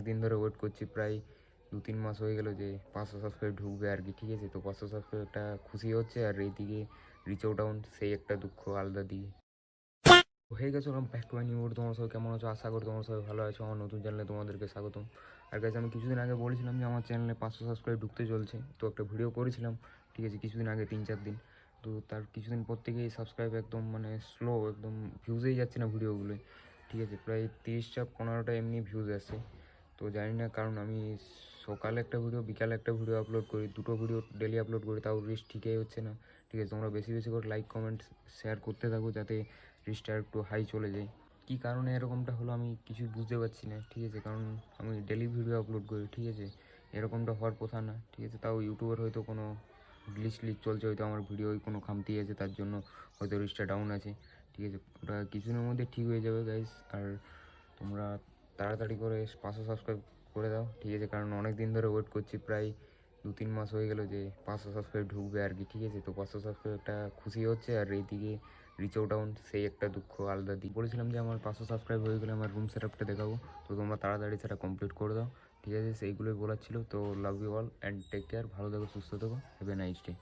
দিন ধরে ওয়েট করছি, প্রায় 2-3 মাস হয়ে গেল যে 500 সাবস্ক্রাইব ঢুকবে আর কি, ঠিক আছে। তো 500 সাবস্ক্রাইব একটা খুশি হচ্ছে, আর এইদিকে রিচও ডাউন, সেই একটা দুঃখ আলাদা দিকে। হয়ে গেছে ওরকম back to my new video. তোমার সবাই কেমন আছো? আশা করি তোমার সবাই ভালো আছো। আমার নতুন চ্যানেলে তোমাদেরকে স্বাগতম। আর গাইস, আমি কিছুদিন আগে বলেছিলাম যে আমার চ্যানেলে 500 সাবস্ক্রাইব ঢুকতে চলছে, তো একটা ভিডিও করেছিলাম, ঠিক আছে, কিছুদিন আগে 3-4 দিন। তো তার কিছুদিন পর থেকেই সাবস্ক্রাইব একদম মানে স্লো, একদম ভিউজেই যাচ্ছে না ভিডিওগুলোয়, ঠিক আছে। প্রায় 30-15টা এমনি ভিউজ আসছে। তো জানি না কারণ, আমি সকালে একটা ভিডিও, বিকালে একটা ভিডিও আপলোড করি, দুটো ভিডিও ডেলি আপলোড করি, তাও রিচ ঠিকই হচ্ছে না, ঠিক আছে। তোমরা বেশি বেশি করে লাইক কমেন্ট শেয়ার করতে থাকো যাতে রিচটা একটু হাই চলে যায়। কী কারণে এরকমটা হলো আমি কিছুই বুঝতে পারছি না, ঠিক আছে। কারণ আমি ডেলি ভিডিও আপলোড করি, ঠিক আছে, এরকমটা হওয়ার কথা না, ঠিক আছে। তাও ইউটিউবের হয়তো কোনো গ্লিচ চলছে, হয়তো আমার ভিডিওয় কোনো খামতি আছে, তার জন্য হয়তো রিচটা ডাউন আছে, ঠিক আছে। ওটা কিছুদিনের মধ্যে ঠিক হয়ে যাবে গাইস। আর তোমরা তাড়াতাড়ি করে 500 সাবস্ক্রাইব করে দাও, ঠিক আছে, কারণ অনেক দিন ধরে ওয়েট করছি, প্রায় 2-3 মাস হয়ে গেল যে 500 সাবস্ক্রাইব ঢুকবে আর কি, ঠিক আছে। তো 500 সাবস্ক্রাইব একটা খুশি হচ্ছে, আর এইদিকে রিচও ডাউন, সেই একটা দুঃখ আলাদা দিক। বলেছিলাম যে আমার 500 সাবস্ক্রাইব হয়ে গেলে আমার রুম সেটআপটা দেখাবো, তো তোমরা তাড়াতাড়ি সেটা কমপ্লিট করে দাও, ঠিক আছে। সেইগুলোই বলার ছিল। তো love you all and take care, ভালো থেকো, সুস্থ থেকো, হ্যাভ এ নাইস ডে।